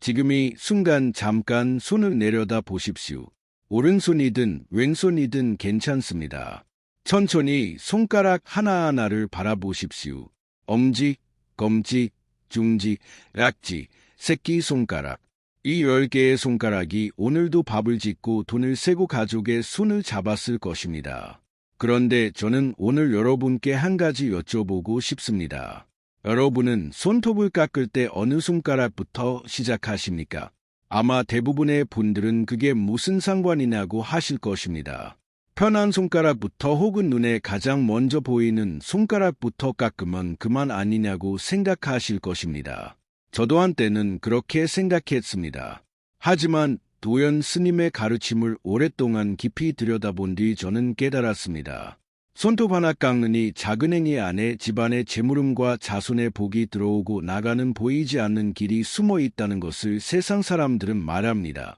지금 이 순간 잠깐 손을 내려다 보십시오. 오른손이든 왼손이든 괜찮습니다. 천천히 손가락 하나하나를 바라보십시오. 엄지, 검지, 중지, 약지, 새끼손가락. 이 10개의 손가락이 오늘도 밥을 짓고 돈을 세고 가족의 손을 잡았을 것입니다. 그런데 저는 오늘 여러분께 한 가지 여쭤보고 싶습니다. 여러분은 손톱을 깎을 때 어느 손가락부터 시작하십니까? 아마 대부분의 분들은 그게 무슨 상관이냐고 하실 것입니다. 편한 손가락부터 혹은 눈에 가장 먼저 보이는 손가락부터 깎으면 그만 아니냐고 생각하실 것입니다. 저도 한때는 그렇게 생각했습니다. 하지만 도연 스님의 가르침을 오랫동안 깊이 들여다본 뒤 저는 깨달았습니다. 손톱 하나 깎느니 작은 행위 안에 집안의 재물음과 자손의 복이 들어오고 나가는 보이지 않는 길이 숨어 있다는 것을 세상 사람들은 말합니다.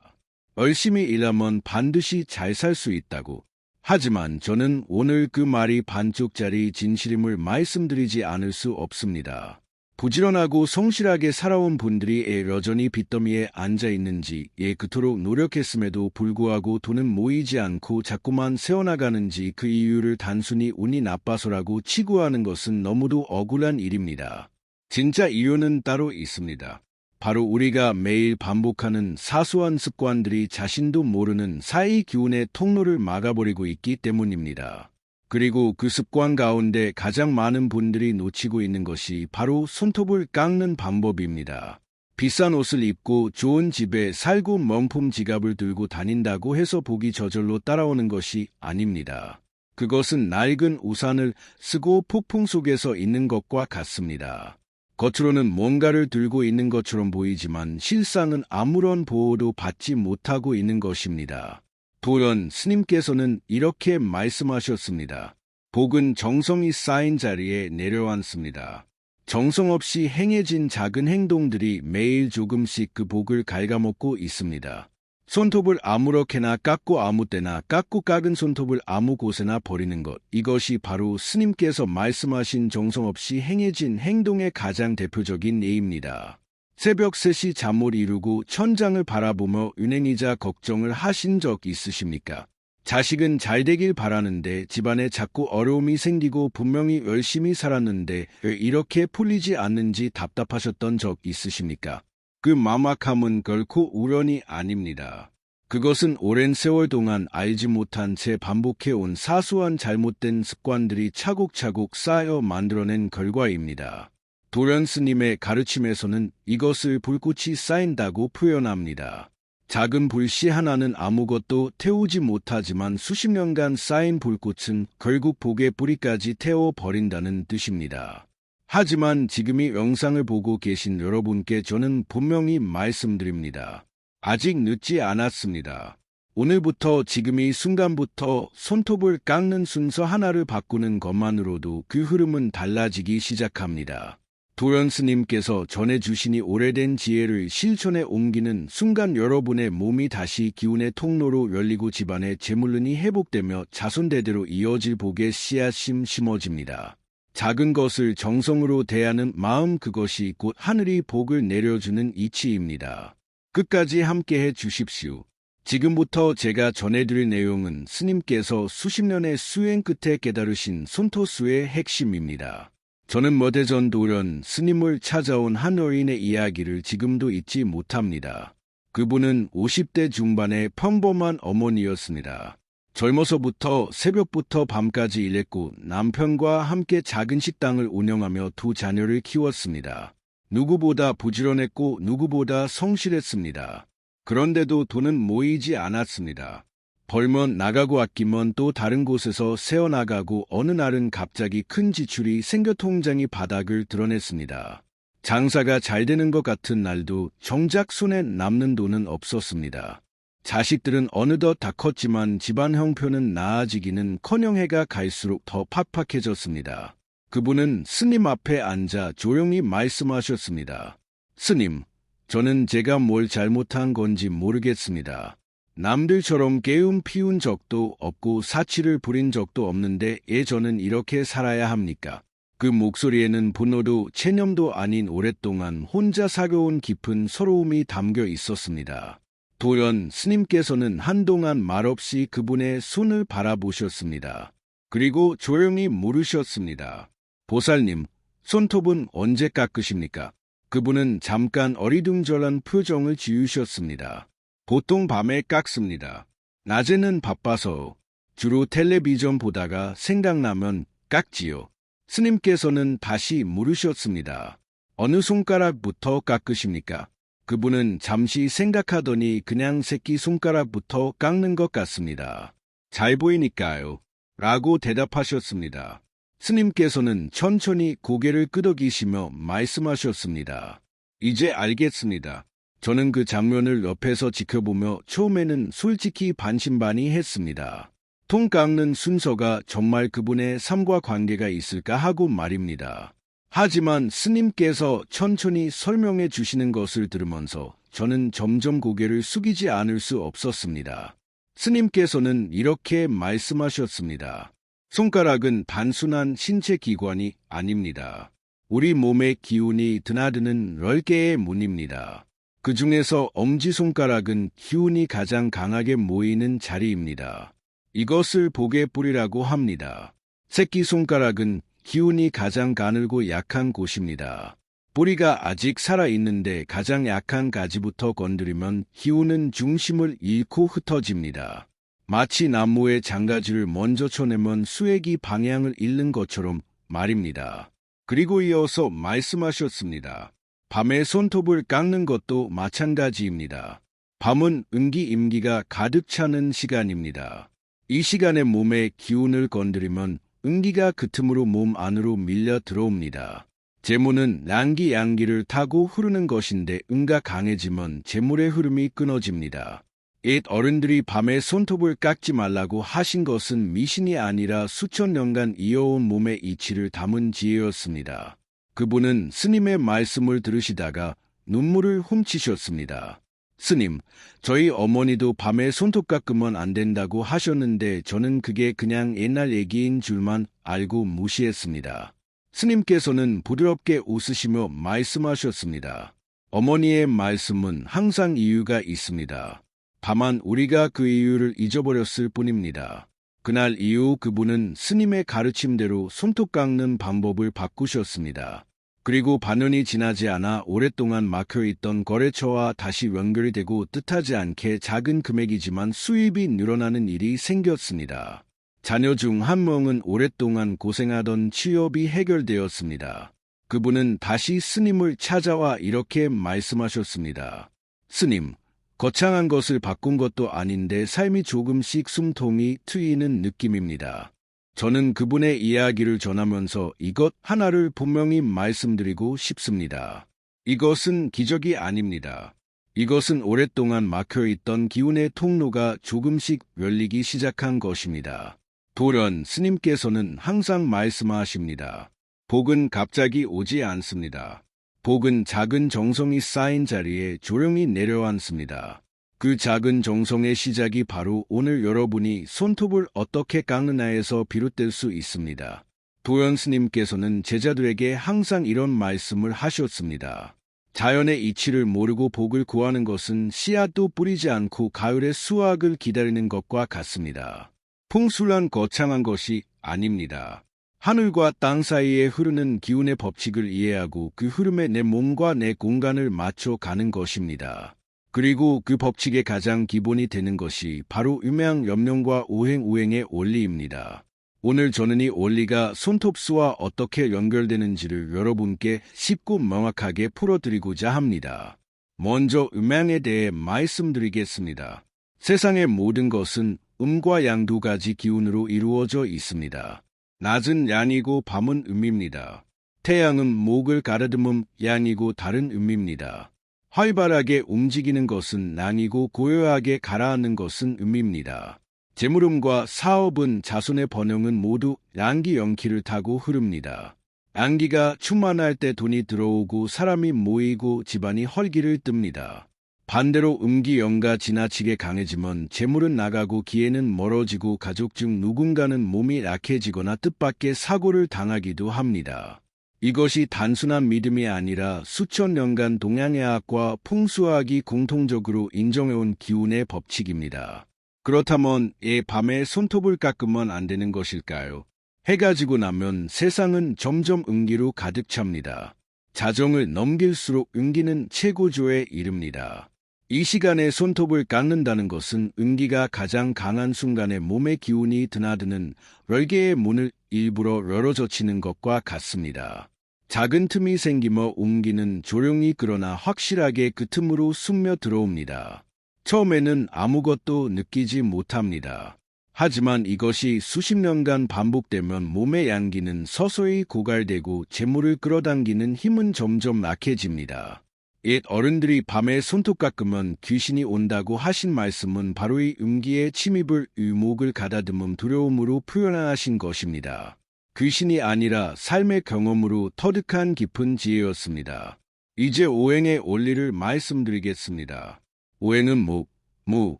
열심히 일하면 반드시 잘 살 수 있다고. 하지만 저는 오늘 그 말이 반쪽짜리 진실임을 말씀드리지 않을 수 없습니다. 부지런하고 성실하게 살아온 분들이 여전히 빚더미에 앉아있는지, 그토록 노력했음에도 불구하고 돈은 모이지 않고 자꾸만 새어나가는지 그 이유를 단순히 운이 나빠서라고 치부하는 것은 너무도 억울한 일입니다. 진짜 이유는 따로 있습니다. 바로 우리가 매일 반복하는 사소한 습관들이 자신도 모르는 사이 기운의 통로를 막아버리고 있기 때문입니다. 그리고 그 습관 가운데 가장 많은 분들이 놓치고 있는 것이 바로 손톱을 깎는 방법입니다. 비싼 옷을 입고 좋은 집에 살고 명품 지갑을 들고 다닌다고 해서 복이 저절로 따라오는 것이 아닙니다. 그것은 낡은 우산을 쓰고 폭풍 속에서 있는 것과 같습니다. 겉으로는 뭔가를 들고 있는 것처럼 보이지만 실상은 아무런 보호도 받지 못하고 있는 것입니다. 도연 스님께서는 이렇게 말씀하셨습니다. 복은 정성이 쌓인 자리에 내려앉습니다. 정성 없이 행해진 작은 행동들이 매일 조금씩 그 복을 갉아먹고 있습니다. 손톱을 아무렇게나 깎고 아무 때나 깎고 깎은 손톱을 아무 곳에나 버리는 것, 이것이 바로 스님께서 말씀하신 정성 없이 행해진 행동의 가장 대표적인 예입니다. 새벽 3시 잠을 이루고 천장을 바라보며 은행이자 걱정을 하신 적 있으십니까? 자식은 잘 되길 바라는데 집안에 자꾸 어려움이 생기고 분명히 열심히 살았는데 왜 이렇게 풀리지 않는지 답답하셨던 적 있으십니까? 그 막막함은 결코 우연이 아닙니다. 그것은 오랜 세월 동안 알지 못한 채 반복해온 사소한 잘못된 습관들이 차곡차곡 쌓여 만들어낸 결과입니다. 도련 스님의 가르침에서는 이것을 불꽃이 쌓인다고 표현합니다. 작은 불씨 하나는 아무것도 태우지 못하지만 수십 년간 쌓인 불꽃은 결국 복의 뿌리까지 태워버린다는 뜻입니다. 하지만 지금 이 영상을 보고 계신 여러분께 저는 분명히 말씀드립니다. 아직 늦지 않았습니다. 오늘부터 지금 이 순간부터 손톱을 깎는 순서 하나를 바꾸는 것만으로도 그 흐름은 달라지기 시작합니다. 도연 스님께서 전해주시니 오래된 지혜를 실천에 옮기는 순간 여러분의 몸이 다시 기운의 통로로 열리고 집안의 재물운이 회복되며 자손대대로 이어질 복의 씨앗이 심어집니다. 작은 것을 정성으로 대하는 마음, 그것이 곧 하늘이 복을 내려주는 이치입니다. 끝까지 함께해 주십시오. 지금부터 제가 전해드릴 내용은 스님께서 수십 년의 수행 끝에 깨달으신 손톱수의 핵심입니다. 저는 몇 해 전 도련 스님을 찾아온 한 여인의 이야기를 지금도 잊지 못합니다. 그분은 50대 중반의 평범한 어머니였습니다. 젊어서부터 새벽부터 밤까지 일했고 남편과 함께 작은 식당을 운영하며 두 자녀를 키웠습니다. 누구보다 부지런했고 누구보다 성실했습니다. 그런데도 돈은 모이지 않았습니다. 벌면 나가고 아끼면 또 다른 곳에서 새어나가고 어느 날은 갑자기 큰 지출이 생겨 통장이 바닥을 드러냈습니다. 장사가 잘 되는 것 같은 날도 정작 손에 남는 돈은 없었습니다. 자식들은 어느덧 다 컸지만 집안 형편은 나아지기는커녕 해가 갈수록 더 팍팍해졌습니다. 그분은 스님 앞에 앉아 조용히 말씀하셨습니다. 스님, 저는 제가 뭘 잘못한 건지 모르겠습니다. 남들처럼 깨움 피운 적도 없고 사치를 부린 적도 없는데 왜 저는 이렇게 살아야 합니까? 그 목소리에는 분노도 체념도 아닌 오랫동안 혼자 사겨온 깊은 서러움이 담겨 있었습니다. 도연 스님께서는 한동안 말없이 그분의 손을 바라보셨습니다. 그리고 조용히 물으셨습니다. 보살님, 손톱은 언제 깎으십니까? 그분은 잠깐 어리둥절한 표정을 지으셨습니다. 보통 밤에 깎습니다. 낮에는 바빠서 주로 텔레비전 보다가 생각나면 깎지요. 스님께서는 다시 물으셨습니다. 어느 손가락부터 깎으십니까? 그분은 잠시 생각하더니 그냥 새끼손가락부터 깎는 것 같습니다. 잘 보이니까요. 라고 대답하셨습니다. 스님께서는 천천히 고개를 끄덕이시며 말씀하셨습니다. 이제 알겠습니다. 저는 그 장면을 옆에서 지켜보며 처음에는 솔직히 반신반의했습니다. 통 깎는 순서가 정말 그분의 삶과 관계가 있을까 하고 말입니다. 하지만 스님께서 천천히 설명해 주시는 것을 들으면서 저는 점점 고개를 숙이지 않을 수 없었습니다. 스님께서는 이렇게 말씀하셨습니다. 손가락은 단순한 신체 기관이 아닙니다. 우리 몸의 기운이 드나드는 10개의 문입니다. 그 중에서 엄지손가락은 기운이 가장 강하게 모이는 자리입니다. 이것을 복의 뿌리라고 합니다. 새끼손가락은 기운이 가장 가늘고 약한 곳입니다. 뿌리가 아직 살아있는데 가장 약한 가지부터 건드리면 기운은 중심을 잃고 흩어집니다. 마치 나무의 장가지를 먼저 쳐내면 수액이 방향을 잃는 것처럼 말입니다. 그리고 이어서 말씀하셨습니다. 밤에 손톱을 깎는 것도 마찬가지입니다. 밤은 음기임기가 가득 차는 시간입니다. 이 시간에 몸의 기운을 건드리면 음기가 그 틈으로 몸 안으로 밀려 들어옵니다. 재물은 난기 양기를 타고 흐르는 것인데 음가 강해지면 재물의 흐름이 끊어집니다. 옛 어른들이 밤에 손톱을 깎지 말라고 하신 것은 미신이 아니라 수천 년간 이어온 몸의 이치를 담은 지혜였습니다. 그분은 스님의 말씀을 들으시다가 눈물을 훔치셨습니다. 스님, 저희 어머니도 밤에 손톱 깎으면 안 된다고 하셨는데 저는 그게 그냥 옛날 얘기인 줄만 알고 무시했습니다. 스님께서는 부드럽게 웃으시며 말씀하셨습니다. 어머니의 말씀은 항상 이유가 있습니다. 다만 우리가 그 이유를 잊어버렸을 뿐입니다. 그날 이후 그분은 스님의 가르침대로 손톱 깎는 방법을 바꾸셨습니다. 그리고 반년이 지나지 않아 오랫동안 막혀있던 거래처와 다시 연결이 되고 뜻하지 않게 작은 금액이지만 수입이 늘어나는 일이 생겼습니다. 자녀 중 한 명은 오랫동안 고생하던 취업이 해결되었습니다. 그분은 다시 스님을 찾아와 이렇게 말씀하셨습니다. 스님, 거창한 것을 바꾼 것도 아닌데 삶이 조금씩 숨통이 트이는 느낌입니다. 저는 그분의 이야기를 전하면서 이것 하나를 분명히 말씀드리고 싶습니다. 이것은 기적이 아닙니다. 이것은 오랫동안 막혀있던 기운의 통로가 조금씩 열리기 시작한 것입니다. 도련 스님께서는 항상 말씀하십니다. 복은 갑자기 오지 않습니다. 복은 작은 정성이 쌓인 자리에 조용히 내려앉습니다. 그 작은 정성의 시작이 바로 오늘 여러분이 손톱을 어떻게 깎느냐에서 비롯될 수 있습니다. 도연 스님께서는 제자들에게 항상 이런 말씀을 하셨습니다. 자연의 이치를 모르고 복을 구하는 것은 씨앗도 뿌리지 않고 가을의 수확을 기다리는 것과 같습니다. 풍sul한 거창한 것이 아닙니다. 하늘과 땅 사이에 흐르는 기운의 법칙을 이해하고 그 흐름에 내 몸과 내 공간을 맞춰 가는 것입니다. 그리고 그 법칙의 가장 기본이 되는 것이 바로 음양, 염룡과 오행우행의 원리입니다. 오늘 저는 이 원리가 손톱수와 어떻게 연결되는지를 여러분께 쉽고 명확하게 풀어드리고자 합니다. 먼저 음양에 대해 말씀드리겠습니다. 세상의 모든 것은 음과 양 두 가지 기운으로 이루어져 있습니다. 낮은 양이고 밤은 음입니다. 태양은 목을 가다듬은 양이고 다른 음입니다. 활발하게 움직이는 것은 양이고 고요하게 가라앉는 것은 음입니다. 재물음과 사업은 자손의 번영은 모두 양기 영기를 타고 흐릅니다. 양기가 충만할 때 돈이 들어오고 사람이 모이고 집안이 헐기를 뜹니다. 반대로 음기연가 지나치게 강해지면 재물은 나가고 기회는 멀어지고 가족 중 누군가는 몸이 약해지거나 뜻밖의 사고를 당하기도 합니다. 이것이 단순한 믿음이 아니라 수천 년간 동양의학과 풍수학이 공통적으로 인정해온 기운의 법칙입니다. 그렇다면 밤에 손톱을 깎으면 안 되는 것일까요? 해가 지고 나면 세상은 점점 음기로 가득 찹니다. 자정을 넘길수록 음기는 최고조에 이릅니다. 이 시간에 손톱을 깎는다는 것은 음기가 가장 강한 순간에 몸의 기운이 드나드는 열개의 문을 일부러 열어젖히는 것과 같습니다. 작은 틈이 생기며 음기는 조용히 그러나 확실하게 그 틈으로 스며 들어옵니다. 처음에는 아무것도 느끼지 못합니다. 하지만 이것이 수십 년간 반복되면 몸의 양기는 서서히 고갈되고 재물을 끌어당기는 힘은 점점 약해집니다. 옛 어른들이 밤에 손톱 깎으면 귀신이 온다고 하신 말씀은 바로 이 음기의 침입을 의목을 가다듬은 두려움으로 표현하신 것입니다. 귀신이 아니라 삶의 경험으로 터득한 깊은 지혜였습니다. 이제 오행의 원리를 말씀드리겠습니다. 오행은 목, 무,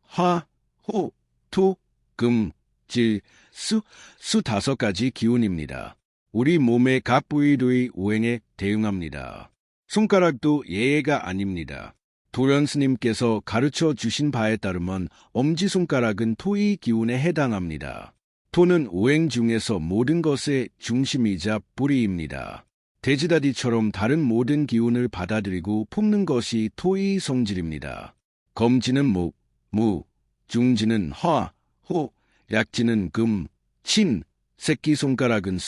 화, 호, 토, 금, 질, 수 5가지 기운입니다. 우리 몸의 각 부위들이 오행에 대응합니다. 손가락도 예외가 아닙니다. 도련 스님께서 가르쳐 주신 바에 따르면 엄지손가락은 토의 기운에 해당합니다. 토는 오행 중에서 모든 것의 중심이자 뿌리입니다. 돼지다리처럼 다른 모든 기운을 받아들이고 품는 것이 토의 성질입니다. 검지는 목, 무, 중지는 화, 호, 약지는 금, 침, 새끼손가락은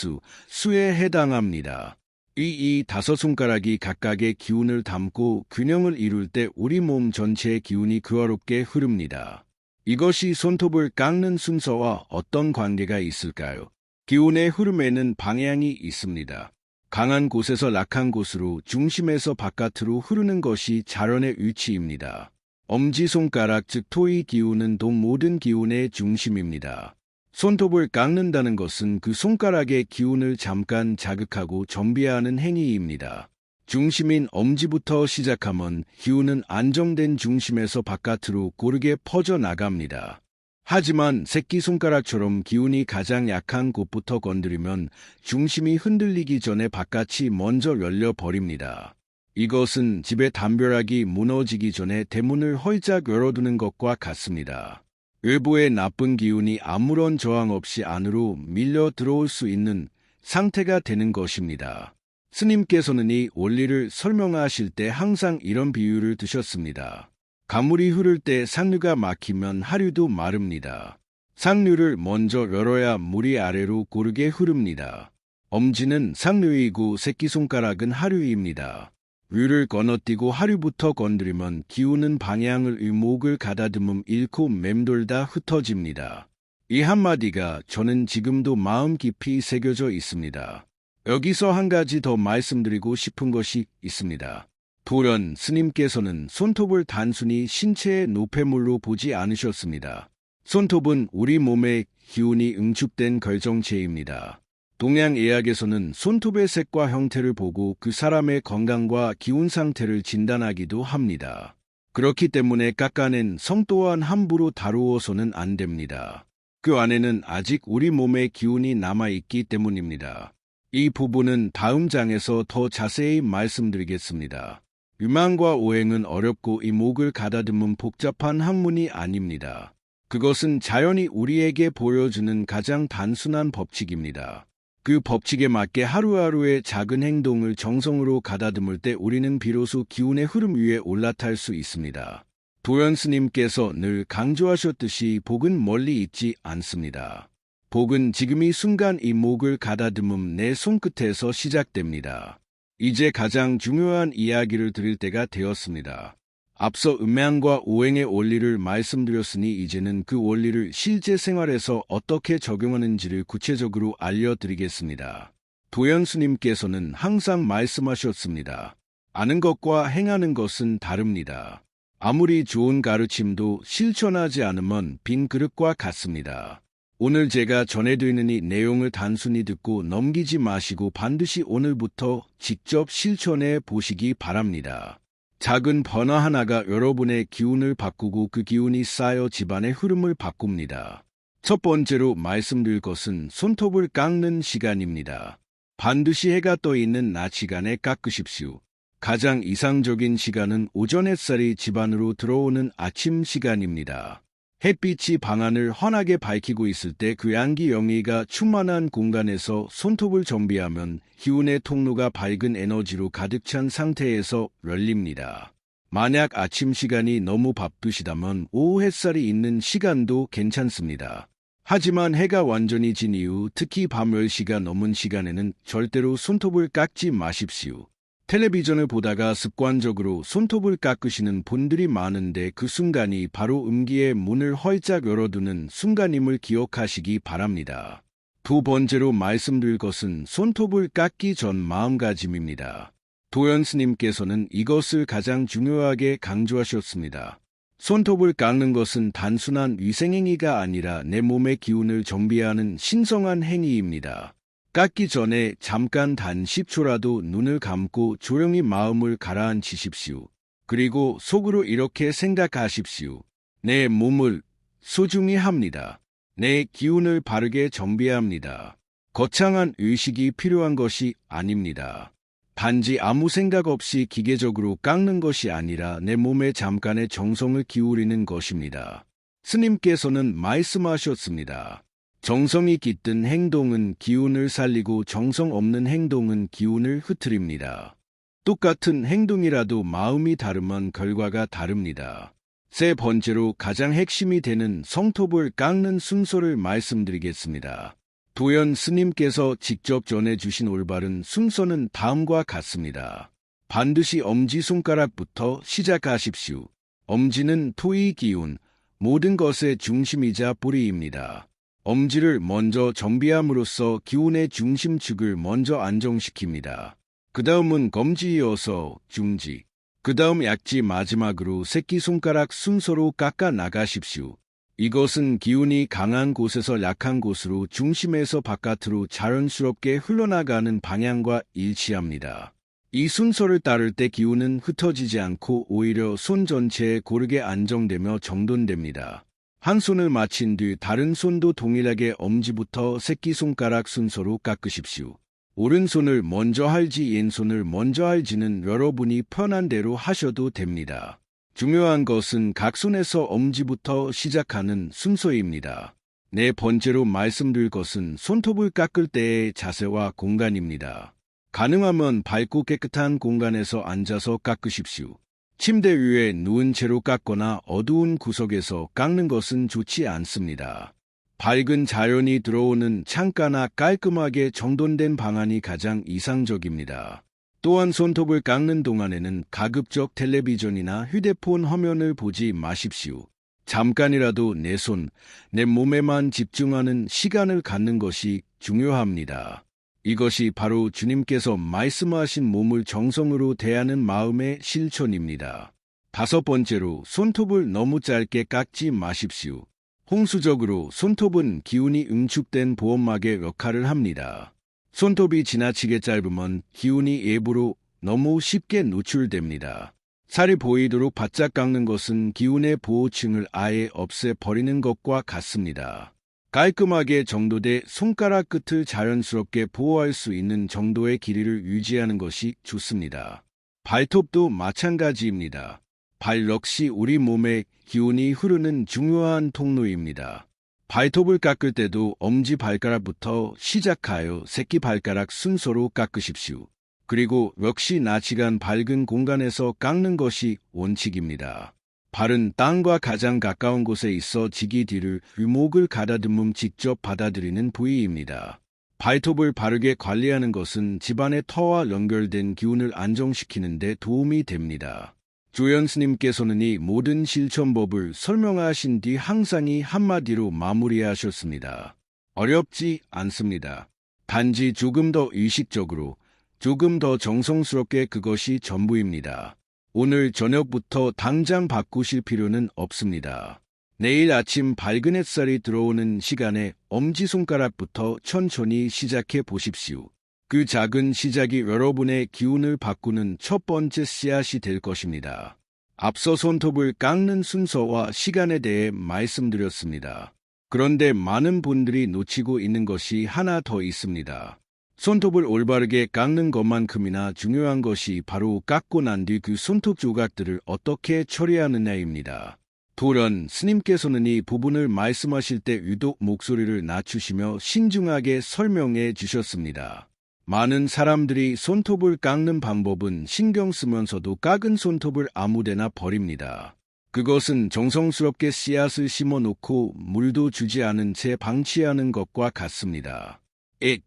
수에 해당합니다. 이 5손가락이 각각의 기운을 담고 균형을 이룰 때 우리 몸 전체의 기운이 교화롭게 흐릅니다. 이것이 손톱을 깎는 순서와 어떤 관계가 있을까요? 기운의 흐름에는 방향이 있습니다. 강한 곳에서 약한 곳으로, 중심에서 바깥으로 흐르는 것이 자연의 위치입니다. 엄지손가락 즉 토의 기운은 모든 기운의 중심입니다. 손톱을 깎는다는 것은 그 손가락의 기운을 잠깐 자극하고 정비하는 행위입니다. 중심인 엄지부터 시작하면 기운은 안정된 중심에서 바깥으로 고르게 퍼져나갑니다. 하지만 새끼손가락처럼 기운이 가장 약한 곳부터 건드리면 중심이 흔들리기 전에 바깥이 먼저 열려버립니다. 이것은 집의 담벼락이 무너지기 전에 대문을 활짝 열어두는 것과 같습니다. 외부의 나쁜 기운이 아무런 저항 없이 안으로 밀려 들어올 수 있는 상태가 되는 것입니다. 스님께서는 이 원리를 설명하실 때 항상 이런 비유를 드셨습니다. 강물이 흐를 때 상류가 막히면 하류도 마릅니다. 상류를 먼저 열어야 물이 아래로 고르게 흐릅니다. 엄지는 상류이고 새끼손가락은 하류입니다. 위를 건너뛰고 하류부터 건드리면 기운은 방향을 의목을 가다듬음 잃고 맴돌다 흩어집니다. 이 한마디가 저는 지금도 마음 깊이 새겨져 있습니다. 여기서 한 가지 더 말씀드리고 싶은 것이 있습니다. 도련 스님께서는 손톱을 단순히 신체의 노폐물로 보지 않으셨습니다. 손톱은 우리 몸의 기운이 응축된 결정체입니다. 동양의학에서는 손톱의 색과 형태를 보고 그 사람의 건강과 기운 상태를 진단하기도 합니다. 그렇기 때문에 깎아낸 성 또한 함부로 다루어서는 안 됩니다. 그 안에는 아직 우리 몸의 기운이 남아있기 때문입니다. 이 부분은 다음 장에서 더 자세히 말씀드리겠습니다. 유망과 오행은 어렵고 이목을 가다듬은 복잡한 학문이 아닙니다. 그것은 자연이 우리에게 보여주는 가장 단순한 법칙입니다. 그 법칙에 맞게 하루하루의 작은 행동을 정성으로 가다듬을 때 우리는 비로소 기운의 흐름 위에 올라탈 수 있습니다. 도련 스님께서 늘 강조하셨듯이 복은 멀리 있지 않습니다. 복은 지금 이 순간 이 목을 가다듬음 내 손끝에서 시작됩니다. 이제 가장 중요한 이야기를 드릴 때가 되었습니다. 앞서 음양과 오행의 원리를 말씀드렸으니 이제는 그 원리를 실제 생활에서 어떻게 적용하는지를 구체적으로 알려드리겠습니다. 도련 스님께서는 항상 말씀하셨습니다. 아는 것과 행하는 것은 다릅니다. 아무리 좋은 가르침도 실천하지 않으면 빈 그릇과 같습니다. 오늘 제가 전해드리는 이 내용을 단순히 듣고 넘기지 마시고 반드시 오늘부터 직접 실천해 보시기 바랍니다. 작은 변화 하나가 여러분의 기운을 바꾸고 그 기운이 쌓여 집안의 흐름을 바꿉니다. 첫 번째로 말씀드릴 것은 손톱을 깎는 시간입니다. 반드시 해가 떠 있는 낮 시간에 깎으십시오. 가장 이상적인 시간은 오전 햇살이 집안으로 들어오는 아침 시간입니다. 햇빛이 방안을 환하게 밝히고 있을 때 그 양기 영의가 충만한 공간에서 손톱을 정비하면 기운의 통로가 밝은 에너지로 가득 찬 상태에서 열립니다. 만약 아침 시간이 너무 바쁘시다면 오후 햇살이 있는 시간도 괜찮습니다. 하지만 해가 완전히 진 이후 특히 밤 10시가 넘은 시간에는 절대로 손톱을 깎지 마십시오. 텔레비전을 보다가 습관적으로 손톱을 깎으시는 분들이 많은데 그 순간이 바로 음기의 문을 활짝 열어두는 순간임을 기억하시기 바랍니다. 두 번째로 말씀드릴 것은 손톱을 깎기 전 마음가짐입니다. 도연 스님께서는 이것을 가장 중요하게 강조하셨습니다. 손톱을 깎는 것은 단순한 위생행위가 아니라 내 몸의 기운을 정비하는 신성한 행위입니다. 깎기 전에 잠깐 단 10초라도 눈을 감고 조용히 마음을 가라앉히십시오. 그리고 속으로 이렇게 생각하십시오. 내 몸을 소중히 합니다. 내 기운을 바르게 정비해야 합니다. 거창한 의식이 필요한 것이 아닙니다. 단지 아무 생각 없이 기계적으로 깎는 것이 아니라 내 몸에 잠깐의 정성을 기울이는 것입니다. 스님께서는 말씀하셨습니다. 정성이 깃든 행동은 기운을 살리고 정성 없는 행동은 기운을 흐트립니다. 똑같은 행동이라도 마음이 다르면 결과가 다릅니다. 세 번째로 가장 핵심이 되는 손톱을 깎는 순서를 말씀드리겠습니다. 도연 스님께서 직접 전해주신 올바른 순서는 다음과 같습니다. 반드시 엄지손가락부터 시작하십시오. 엄지는 토의 기운, 모든 것의 중심이자 뿌리입니다. 엄지를 먼저 정비함으로써 기운의 중심축을 먼저 안정시킵니다. 그 다음은 검지 이어서 중지, 그 다음 약지 마지막으로 새끼손가락 순서로 깎아 나가십시오. 이것은 기운이 강한 곳에서 약한 곳으로 중심에서 바깥으로 자연스럽게 흘러나가는 방향과 일치합니다. 이 순서를 따를 때 기운은 흩어지지 않고 오히려 손 전체에 고르게 안정되며 정돈됩니다. 한 손을 마친 뒤 다른 손도 동일하게 엄지부터 새끼손가락 순서로 깎으십시오. 오른손을 먼저 할지 왼손을 먼저 할지는 여러분이 편한 대로 하셔도 됩니다. 중요한 것은 각 손에서 엄지부터 시작하는 순서입니다. 네 번째로 말씀드릴 것은 손톱을 깎을 때의 자세와 공간입니다. 가능하면 밝고 깨끗한 공간에서 앉아서 깎으십시오. 침대 위에 누운 채로 깎거나 어두운 구석에서 깎는 것은 좋지 않습니다. 밝은 자연이 들어오는 창가나 깔끔하게 정돈된 방안이 가장 이상적입니다. 또한 손톱을 깎는 동안에는 가급적 텔레비전이나 휴대폰 화면을 보지 마십시오. 잠깐이라도 내 손, 내 몸에만 집중하는 시간을 갖는 것이 중요합니다. 이것이 바로 주님께서 말씀하신 몸을 정성으로 대하는 마음의 실천입니다. 다섯 번째로 손톱을 너무 짧게 깎지 마십시오. 홍수적으로 손톱은 기운이 응축된 보호막의 역할을 합니다. 손톱이 지나치게 짧으면 기운이 일부러 너무 쉽게 노출됩니다. 살이 보이도록 바짝 깎는 것은 기운의 보호층을 아예 없애버리는 것과 같습니다. 깔끔하게 정도돼 손가락 끝을 자연스럽게 보호할 수 있는 정도의 길이를 유지하는 것이 좋습니다. 발톱도 마찬가지입니다. 발 역시 우리 몸에 기운이 흐르는 중요한 통로입니다. 발톱을 깎을 때도 엄지발가락부터 시작하여 새끼발가락 순서로 깎으십시오. 그리고 역시 낮 시간 밝은 공간에서 깎는 것이 원칙입니다. 발은 땅과 가장 가까운 곳에 있어 지기 뒤를 유목을 가다듬음 직접 받아들이는 부위입니다. 발톱을 바르게 관리하는 것은 집안의 터와 연결된 기운을 안정시키는 데 도움이 됩니다. 조연 스님께서는 이 모든 실천법을 설명하신 뒤 항상 이 한마디로 마무리하셨습니다. 어렵지 않습니다. 단지 조금 더 의식적으로, 조금 더 정성스럽게 그것이 전부입니다. 오늘 저녁부터 당장 바꾸실 필요는 없습니다. 내일 아침 밝은 햇살이 들어오는 시간에 엄지손가락부터 천천히 시작해 보십시오. 그 작은 시작이 여러분의 기운을 바꾸는 첫 번째 씨앗이 될 것입니다. 앞서 손톱을 깎는 순서와 시간에 대해 말씀드렸습니다. 그런데 많은 분들이 놓치고 있는 것이 하나 더 있습니다. 손톱을 올바르게 깎는 것만큼이나 중요한 것이 바로 깎고 난 뒤 그 손톱 조각들을 어떻게 처리하느냐입니다. 돌연 스님께서는 이 부분을 말씀하실 때 유독 목소리를 낮추시며 신중하게 설명해 주셨습니다. 많은 사람들이 손톱을 깎는 방법은 신경 쓰면서도 깎은 손톱을 아무데나 버립니다. 그것은 정성스럽게 씨앗을 심어놓고 물도 주지 않은 채 방치하는 것과 같습니다.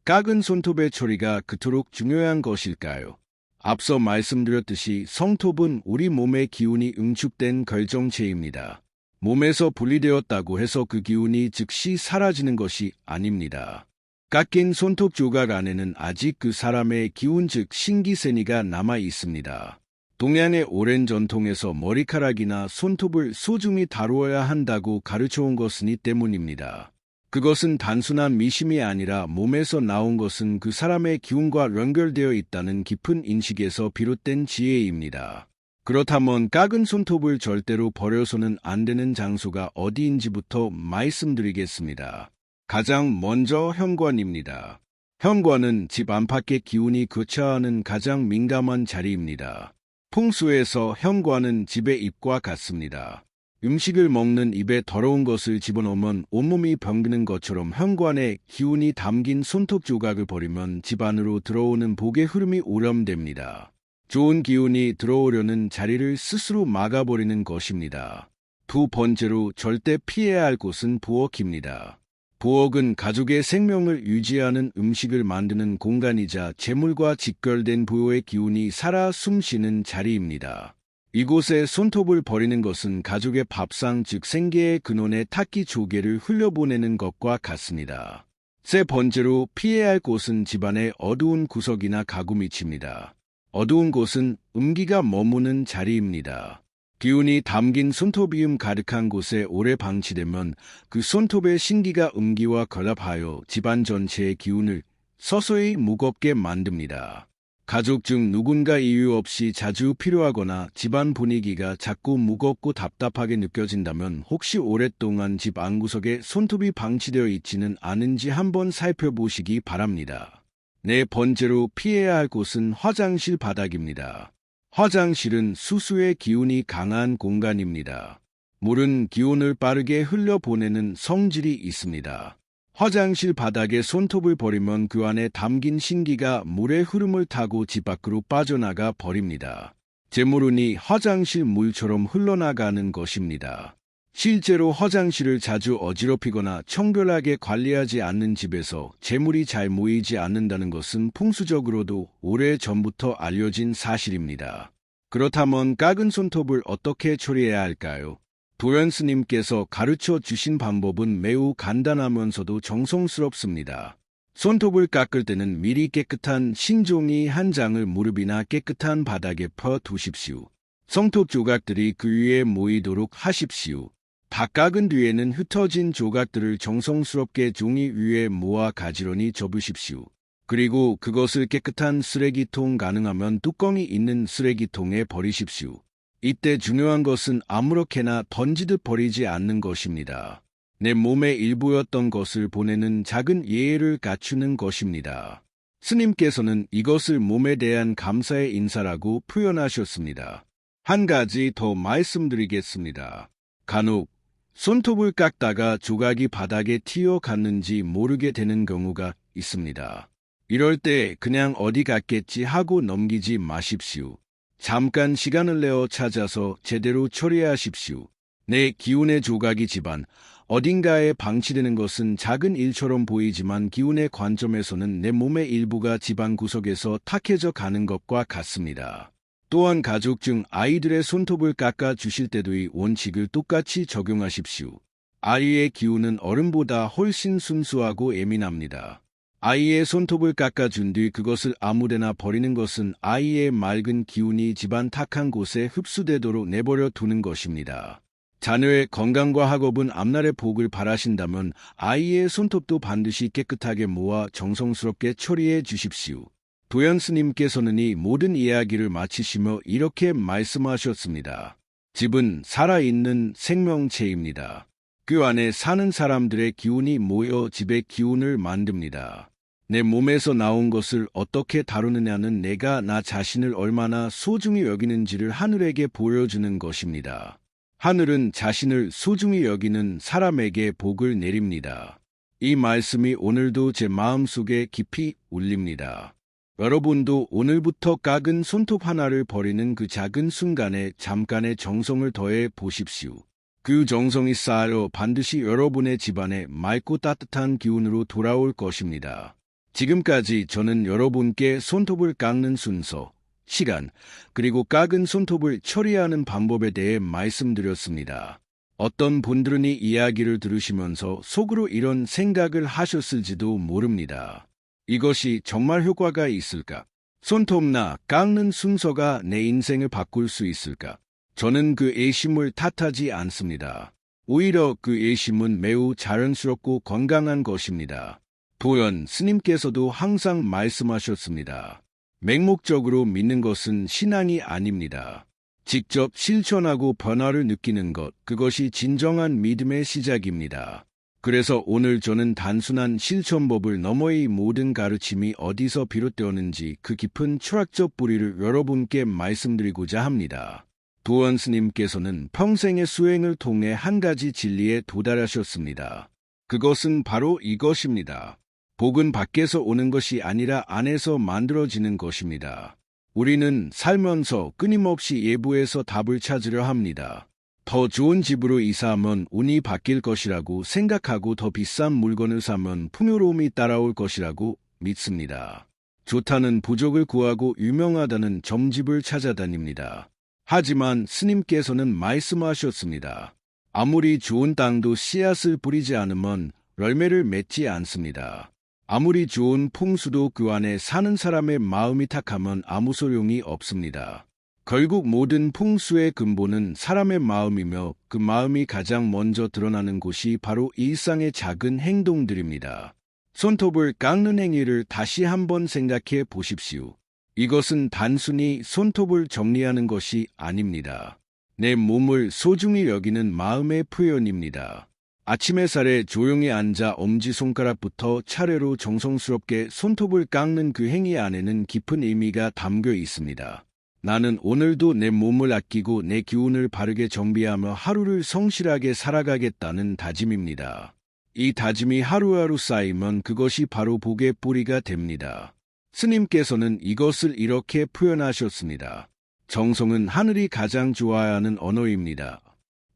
깎은 손톱의 처리가 그토록 중요한 것일까요? 앞서 말씀드렸듯이 손톱은 우리 몸의 기운이 응축된 결정체입니다. 몸에서 분리되었다고 해서 그 기운이 즉시 사라지는 것이 아닙니다. 깎인 손톱 조각 안에는 아직 그 사람의 기운 즉 신기세니가 남아 있습니다. 동양의 오랜 전통에서 머리카락이나 손톱을 소중히 다루어야 한다고 가르쳐온 것이니 때문입니다. 그것은 단순한 미심이 아니라 몸에서 나온 것은 그 사람의 기운과 연결되어 있다는 깊은 인식에서 비롯된 지혜입니다. 그렇다면 깎은 손톱을 절대로 버려서는 안 되는 장소가 어디인지부터 말씀드리겠습니다. 가장 먼저 현관입니다. 현관은 집 안팎의 기운이 교차하는 가장 민감한 자리입니다. 풍수에서 현관은 집의 입과 같습니다. 음식을 먹는 입에 더러운 것을 집어넣으면 온몸이 병드는 것처럼 현관에 기운이 담긴 손톱 조각을 버리면 집 안으로 들어오는 복의 흐름이 오염됩니다. 좋은 기운이 들어오려는 자리를 스스로 막아버리는 것입니다. 두 번째로 절대 피해야 할 곳은 부엌입니다. 부엌은 가족의 생명을 유지하는 음식을 만드는 공간이자 재물과 직결된 부여의 기운이 살아 숨쉬는 자리입니다. 이곳에 손톱을 버리는 것은 가족의 밥상 즉 생계의 근원에 타기 조개를 흘려보내는 것과 같습니다. 세 번째로 피해야 할 곳은 집안의 어두운 구석이나 가구 밑입니다. 어두운 곳은 음기가 머무는 자리입니다. 기운이 담긴 손톱이음 가득한 곳에 오래 방치되면 그 손톱의 신기가 음기와 결합하여 집안 전체의 기운을 서서히 무겁게 만듭니다. 가족 중 누군가 이유 없이 자주 필요하거나 집안 분위기가 자꾸 무겁고 답답하게 느껴진다면 혹시 오랫동안 집 안구석에 손톱이 방치되어 있지는 않은지 한번 살펴보시기 바랍니다. 네 번째로 피해야 할 곳은 화장실 바닥입니다. 화장실은 수수의 기운이 강한 공간입니다. 물은 기운을 빠르게 흘려보내는 성질이 있습니다. 화장실 바닥에 손톱을 버리면 그 안에 담긴 신기가 물의 흐름을 타고 집 밖으로 빠져나가 버립니다. 재물운이 화장실 물처럼 흘러나가는 것입니다. 실제로 화장실을 자주 어지럽히거나 청결하게 관리하지 않는 집에서 재물이 잘 모이지 않는다는 것은 풍수적으로도 오래전부터 알려진 사실입니다. 그렇다면 깎은 손톱을 어떻게 처리해야 할까요? 도연 스님께서 가르쳐 주신 방법은 매우 간단하면서도 정성스럽습니다. 손톱을 깎을 때는 미리 깨끗한 신종이 한 장을 무릎이나 깨끗한 바닥에 펴 두십시오. 손톱 조각들이 그 위에 모이도록 하십시오. 다 깎은 뒤에는 흩어진 조각들을 정성스럽게 종이 위에 모아 가지런히 접으십시오. 그리고 그것을 깨끗한 쓰레기통 가능하면 뚜껑이 있는 쓰레기통에 버리십시오. 이때 중요한 것은 아무렇게나 던지듯 버리지 않는 것입니다. 내 몸의 일부였던 것을 보내는 작은 예의를 갖추는 것입니다. 스님께서는 이것을 몸에 대한 감사의 인사라고 표현하셨습니다. 한 가지 더 말씀드리겠습니다. 간혹 손톱을 깎다가 조각이 바닥에 튀어갔는지 모르게 되는 경우가 있습니다. 이럴 때 그냥 어디 갔겠지 하고 넘기지 마십시오. 잠깐 시간을 내어 찾아서 제대로 처리하십시오. 내 기운의 조각이 집안 어딘가에 방치되는 것은 작은 일처럼 보이지만 기운의 관점에서는 내 몸의 일부가 집안 구석에서 탁해져 가는 것과 같습니다. 또한 가족 중 아이들의 손톱을 깎아 주실 때도 이 원칙을 똑같이 적용하십시오. 아이의 기운은 어른보다 훨씬 순수하고 예민합니다. 아이의 손톱을 깎아준 뒤 그것을 아무데나 버리는 것은 아이의 맑은 기운이 집안 탁한 곳에 흡수되도록 내버려 두는 것입니다. 자녀의 건강과 학업은 앞날의 복을 바라신다면 아이의 손톱도 반드시 깨끗하게 모아 정성스럽게 처리해 주십시오. 도연 스님께서는 이 모든 이야기를 마치시며 이렇게 말씀하셨습니다. 집은 살아있는 생명체입니다. 그 안에 사는 사람들의 기운이 모여 집의 기운을 만듭니다. 내 몸에서 나온 것을 어떻게 다루느냐는 내가 나 자신을 얼마나 소중히 여기는지를 하늘에게 보여주는 것입니다. 하늘은 자신을 소중히 여기는 사람에게 복을 내립니다. 이 말씀이 오늘도 제 마음속에 깊이 울립니다. 여러분도 오늘부터 작은 손톱 하나를 버리는 그 작은 순간에 잠깐의 정성을 더해 보십시오. 그 정성이 쌓여 반드시 여러분의 집안에 맑고 따뜻한 기운으로 돌아올 것입니다. 지금까지 저는 여러분께 손톱을 깎는 순서, 시간, 그리고 작은 손톱을 처리하는 방법에 대해 말씀드렸습니다. 어떤 분들은 이 이야기를 들으시면서 속으로 이런 생각을 하셨을지도 모릅니다. 이것이 정말 효과가 있을까? 손톱나 깎는 순서가 내 인생을 바꿀 수 있을까? 저는 그 애심을 탓하지 않습니다. 오히려 그 애심은 매우 자연스럽고 건강한 것입니다. 도연 스님께서도 항상 말씀하셨습니다. 맹목적으로 믿는 것은 신앙이 아닙니다. 직접 실천하고 변화를 느끼는 것, 그것이 진정한 믿음의 시작입니다. 그래서 오늘 저는 단순한 실천법을 넘어 이 모든 가르침이 어디서 비롯되었는지 그 깊은 철학적 뿌리를 여러분께 말씀드리고자 합니다. 도연 스님께서는 평생의 수행을 통해 한 가지 진리에 도달하셨습니다. 그것은 바로 이것입니다. 복은 밖에서 오는 것이 아니라 안에서 만들어지는 것입니다. 우리는 살면서 끊임없이 외부에서 답을 찾으려 합니다. 더 좋은 집으로 이사하면 운이 바뀔 것이라고 생각하고 더 비싼 물건을 사면 풍요로움이 따라올 것이라고 믿습니다. 좋다는 부족을 구하고 유명하다는 점집을 찾아다닙니다. 하지만 스님께서는 말씀하셨습니다. 아무리 좋은 땅도 씨앗을 뿌리지 않으면 열매를 맺지 않습니다. 아무리 좋은 풍수도 그 안에 사는 사람의 마음이 탁하면 아무 소용이 없습니다. 결국 모든 풍수의 근본은 사람의 마음이며 그 마음이 가장 먼저 드러나는 곳이 바로 일상의 작은 행동들입니다. 손톱을 깎는 행위를 다시 한번 생각해 보십시오. 이것은 단순히 손톱을 정리하는 것이 아닙니다. 내 몸을 소중히 여기는 마음의 표현입니다. 아침 햇살에 조용히 앉아 엄지손가락부터 차례로 정성스럽게 손톱을 깎는 그 행위 안에는 깊은 의미가 담겨 있습니다. 나는 오늘도 내 몸을 아끼고 내 기운을 바르게 정비하며 하루를 성실하게 살아가겠다는 다짐입니다. 이 다짐이 하루하루 쌓이면 그것이 바로 복의 뿌리가 됩니다. 스님께서는 이것을 이렇게 표현하셨습니다. 정성은 하늘이 가장 좋아하는 언어입니다.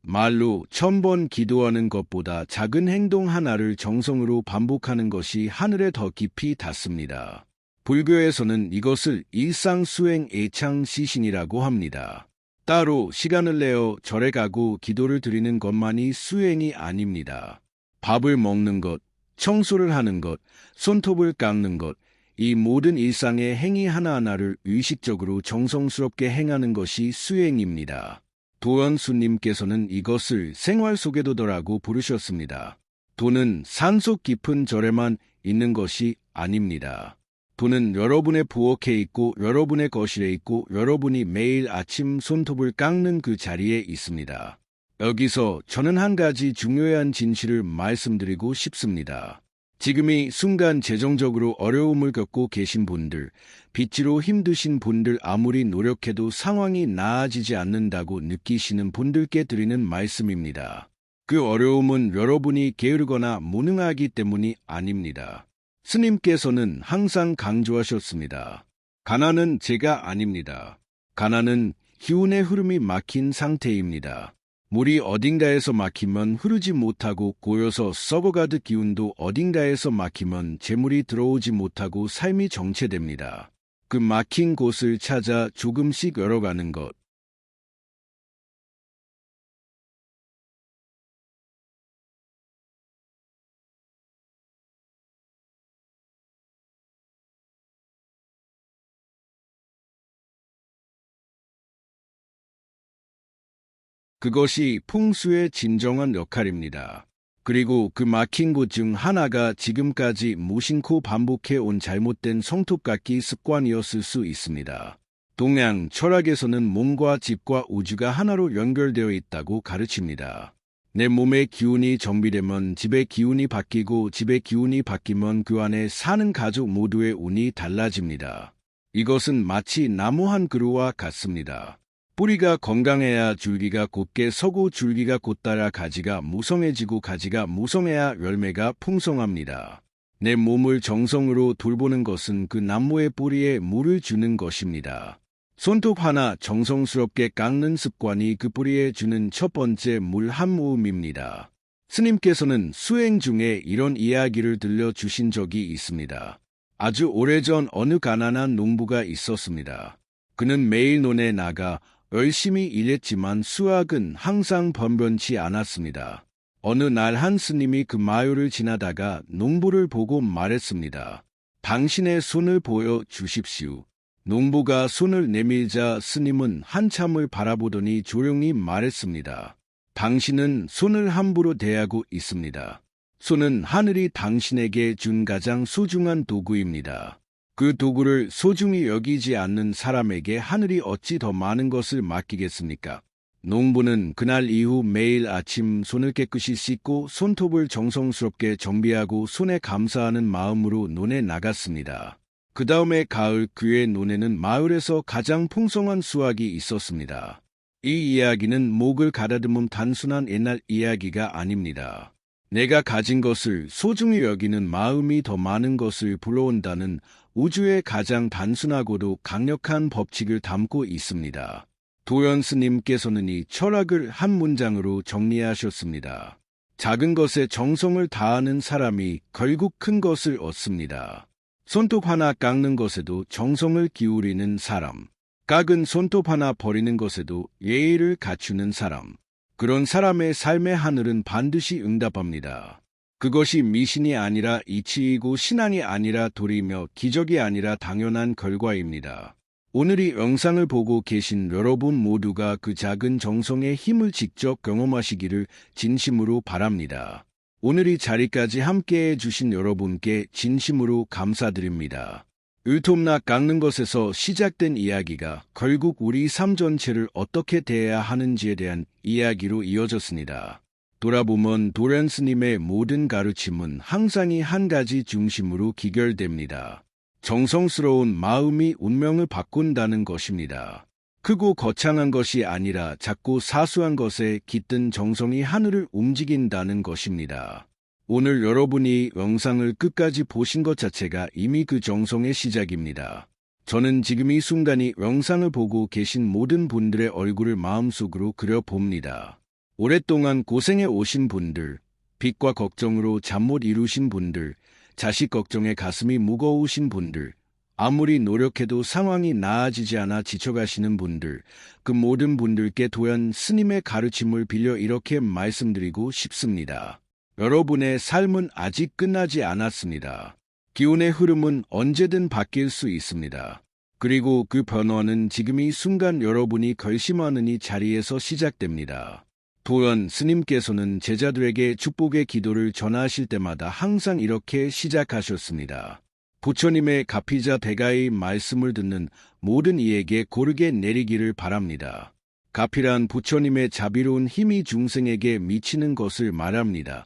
말로 1000번 기도하는 것보다 작은 행동 하나를 정성으로 반복하는 것이 하늘에 더 깊이 닿습니다. 불교에서는 이것을 일상수행 애창시신이라고 합니다. 따로 시간을 내어 절에 가고 기도를 드리는 것만이 수행이 아닙니다. 밥을 먹는 것, 청소를 하는 것, 손톱을 깎는 것, 이 모든 일상의 행위 하나하나를 의식적으로 정성스럽게 행하는 것이 수행입니다. 도연수님께서는 이것을 생활 속에도더라고 부르셨습니다. 도는 산속 깊은 절에만 있는 것이 아닙니다. 도는 여러분의 부엌에 있고 여러분의 거실에 있고 여러분이 매일 아침 손톱을 깎는 그 자리에 있습니다. 여기서 저는 한 가지 중요한 진실을 말씀드리고 싶습니다. 지금 이 순간 재정적으로 어려움을 겪고 계신 분들, 빚지로 힘드신 분들 아무리 노력해도 상황이 나아지지 않는다고 느끼시는 분들께 드리는 말씀입니다. 그 어려움은 여러분이 게으르거나 무능하기 때문이 아닙니다. 스님께서는 항상 강조하셨습니다. 가난은 죄가 아닙니다. 가난은 기운의 흐름이 막힌 상태입니다. 물이 어딘가에서 막히면 흐르지 못하고 고여서 썩어가듯 기운도 어딘가에서 막히면 재물이 들어오지 못하고 삶이 정체됩니다. 그 막힌 곳을 찾아 조금씩 열어가는 것. 그것이 풍수의 진정한 역할입니다. 그리고 그 막힌 곳 중 하나가 지금까지 무심코 반복해온 잘못된 성토깎기 습관이었을 수 있습니다. 동양 철학에서는 몸과 집과 우주가 하나로 연결되어 있다고 가르칩니다. 내 몸의 기운이 정비되면 집의 기운이 바뀌고 집의 기운이 바뀌면 그 안에 사는 가족 모두의 운이 달라집니다. 이것은 마치 나무 한 그루와 같습니다. 뿌리가 건강해야 줄기가 곧게 서고 줄기가 곧따라 가지가 무성해지고 가지가 무성해야 열매가 풍성합니다. 내 몸을 정성으로 돌보는 것은 그 나무의 뿌리에 물을 주는 것입니다. 손톱 하나 정성스럽게 깎는 습관이 그 뿌리에 주는 첫 번째 물 한 모음입니다. 스님께서는 수행 중에 이런 이야기를 들려주신 적이 있습니다. 아주 오래전 어느 가난한 농부가 있었습니다. 그는 매일 논에 나가 열심히 일했지만 수확은 항상 번번치 않았습니다. 어느 날 한 스님이 그 마을을 지나다가 농부를 보고 말했습니다. 당신의 손을 보여주십시오. 농부가 손을 내밀자 스님은 한참을 바라보더니 조용히 말했습니다. 당신은 손을 함부로 대하고 있습니다. 손은 하늘이 당신에게 준 가장 소중한 도구입니다. 그 도구를 소중히 여기지 않는 사람에게 하늘이 어찌 더 많은 것을 맡기겠습니까? 농부는 그날 이후 매일 아침 손을 깨끗이 씻고 손톱을 정성스럽게 정비하고 손에 감사하는 마음으로 논에 나갔습니다. 그 다음에 가을 그의 논에는 마을에서 가장 풍성한 수확이 있었습니다. 이 이야기는 목을 가다듬은 단순한 옛날 이야기가 아닙니다. 내가 가진 것을 소중히 여기는 마음이 더 많은 것을 불러온다는 우주의 가장 단순하고도 강력한 법칙을 담고 있습니다. 도연 스님께서는 이 철학을 한 문장으로 정리하셨습니다. 작은 것에 정성을 다하는 사람이 결국 큰 것을 얻습니다. 손톱 하나 깎는 것에도 정성을 기울이는 사람, 깎은 손톱 하나 버리는 것에도 예의를 갖추는 사람, 그런 사람의 삶의 하늘은 반드시 응답합니다. 그것이 미신이 아니라 이치이고 신앙이 아니라 도리며 기적이 아니라 당연한 결과입니다. 오늘 이 영상을 보고 계신 여러분 모두가 그 작은 정성의 힘을 직접 경험하시기를 진심으로 바랍니다. 오늘 이 자리까지 함께해 주신 여러분께 진심으로 감사드립니다. 을톱나 깎는 것에서 시작된 이야기가 결국 우리 삶 전체를 어떻게 대해야 하는지에 대한 이야기로 이어졌습니다. 돌아보면 도련 스님의 모든 가르침은 항상 이 한 가지 중심으로 기결됩니다. 정성스러운 마음이 운명을 바꾼다는 것입니다. 크고 거창한 것이 아니라 작고 사소한 것에 깃든 정성이 하늘을 움직인다는 것입니다. 오늘 여러분이 영상을 끝까지 보신 것 자체가 이미 그 정성의 시작입니다. 저는 지금 이 순간이 영상을 보고 계신 모든 분들의 얼굴을 마음속으로 그려봅니다. 오랫동안 고생해 오신 분들, 빚과 걱정으로 잠 못 이루신 분들, 자식 걱정에 가슴이 무거우신 분들, 아무리 노력해도 상황이 나아지지 않아 지쳐가시는 분들, 그 모든 분들께 도연 스님의 가르침을 빌려 이렇게 말씀드리고 싶습니다. 여러분의 삶은 아직 끝나지 않았습니다. 기운의 흐름은 언제든 바뀔 수 있습니다. 그리고 그 변화는 지금 이 순간 여러분이 결심하는 이 자리에서 시작됩니다. 도연 스님께서는 제자들에게 축복의 기도를 전하실 때마다 항상 이렇게 시작하셨습니다. 부처님의 가피자 대가의 말씀을 듣는 모든 이에게 고르게 내리기를 바랍니다. 가피란 부처님의 자비로운 힘이 중생에게 미치는 것을 말합니다.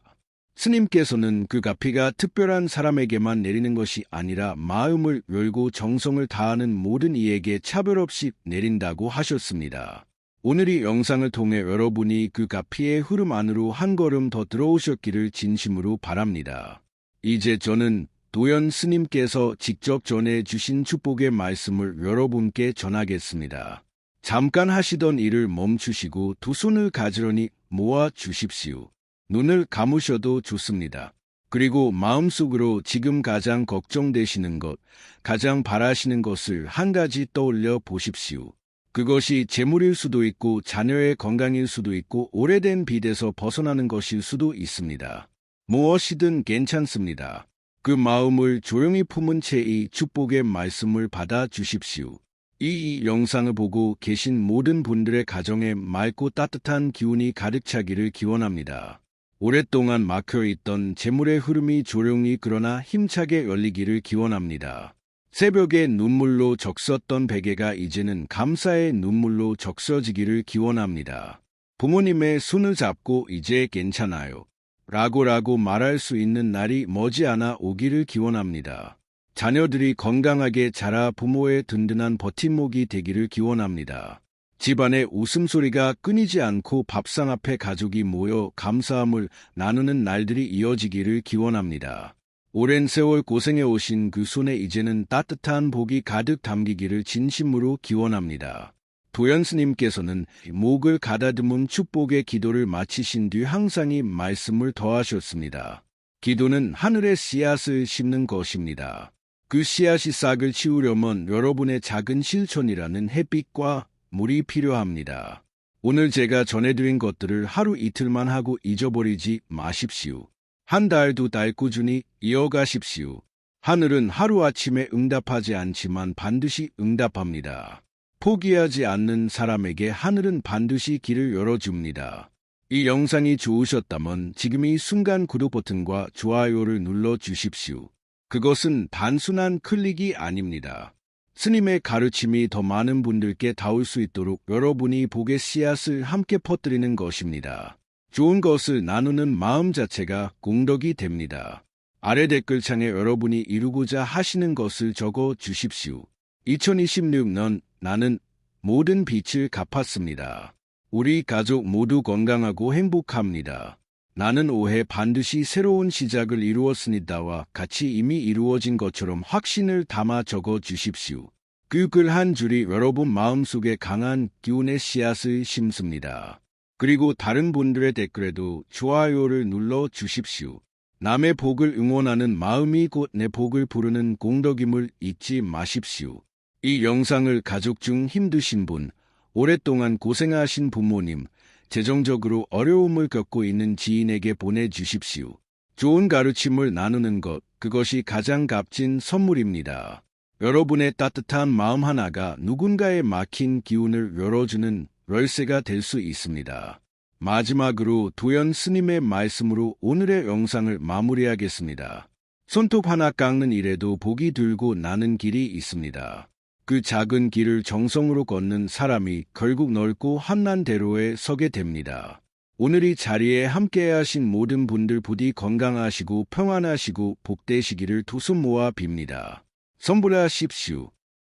스님께서는 그 가피가 특별한 사람에게만 내리는 것이 아니라 마음을 열고 정성을 다하는 모든 이에게 차별 없이 내린다고 하셨습니다. 오늘 이 영상을 통해 여러분이 그 가피의 흐름 안으로 한 걸음 더 들어오셨기를 진심으로 바랍니다. 이제 저는 도연 스님께서 직접 전해주신 축복의 말씀을 여러분께 전하겠습니다. 잠깐 하시던 일을 멈추시고 두 손을 가지런히 모아 주십시오. 눈을 감으셔도 좋습니다. 그리고 마음속으로 지금 가장 걱정되시는 것, 가장 바라시는 것을 한 가지 떠올려 보십시오. 그것이 재물일 수도 있고 자녀의 건강일 수도 있고 오래된 빚에서 벗어나는 것일 수도 있습니다. 무엇이든 괜찮습니다. 그 마음을 조용히 품은 채 이 축복의 말씀을 받아 주십시오. 이 영상을 보고 계신 모든 분들의 가정에 맑고 따뜻한 기운이 가득 차기를 기원합니다. 오랫동안 막혀있던 재물의 흐름이 조용히 그러나 힘차게 열리기를 기원합니다. 새벽에 눈물로 적셨던 베개가 이제는 감사의 눈물로 적셔지기를 기원합니다. 부모님의 손을 잡고 이제 괜찮아요. 라고 말할 수 있는 날이 머지않아 오기를 기원합니다. 자녀들이 건강하게 자라 부모의 든든한 버팀목이 되기를 기원합니다. 집안의 웃음소리가 끊이지 않고 밥상 앞에 가족이 모여 감사함을 나누는 날들이 이어지기를 기원합니다. 오랜 세월 고생해 오신 그 손에 이제는 따뜻한 복이 가득 담기기를 진심으로 기원합니다. 도연스님께서는 목을 가다듬은 축복의 기도를 마치신 뒤 항상 이 말씀을 더하셨습니다. 기도는 하늘의 씨앗을 심는 것입니다. 그 씨앗이 싹을 틔우려면 여러분의 작은 실천이라는 햇빛과 물이 필요합니다. 오늘 제가 전해드린 것들을 하루 이틀만 하고 잊어버리지 마십시오. 한 달, 두 달 꾸준히 이어가십시오. 하늘은 하루아침에 응답하지 않지만 반드시 응답합니다. 포기하지 않는 사람에게 하늘은 반드시 길을 열어줍니다. 이 영상이 좋으셨다면 지금 이 순간 구독 버튼과 좋아요를 눌러주십시오. 그것은 단순한 클릭이 아닙니다. 스님의 가르침이 더 많은 분들께 닿을 수 있도록 여러분이 복의 씨앗을 함께 퍼뜨리는 것입니다. 좋은 것을 나누는 마음 자체가 공덕이 됩니다. 아래 댓글창에 여러분이 이루고자 하시는 것을 적어 주십시오. 2026년 나는 모든 빚을 갚았습니다. 우리 가족 모두 건강하고 행복합니다. 나는 올해 반드시 새로운 시작을 이루었습니다와 같이 이미 이루어진 것처럼 확신을 담아 적어 주십시오. 그 글 한 줄이 여러분 마음속에 강한 기운의 씨앗을 심습니다. 그리고 다른 분들의 댓글에도 좋아요를 눌러 주십시오. 남의 복을 응원하는 마음이 곧 내 복을 부르는 공덕임을 잊지 마십시오. 이 영상을 가족 중 힘드신 분, 오랫동안 고생하신 부모님, 재정적으로 어려움을 겪고 있는 지인에게 보내주십시오. 좋은 가르침을 나누는 것, 그것이 가장 값진 선물입니다. 여러분의 따뜻한 마음 하나가 누군가의 막힌 기운을 열어주는 열쇠가 될 수 있습니다. 마지막으로 도연 스님의 말씀으로 오늘의 영상을 마무리하겠습니다. 손톱 하나 깎는 일에도 복이 들고 나는 길이 있습니다. 그 작은 길을 정성으로 걷는 사람이 결국 넓고 환난 대로에 서게 됩니다. 오늘 이 자리에 함께 하신 모든 분들 부디 건강하시고 평안하시고 복되시기를 두 손 모아 빕니다. 선불하십시오.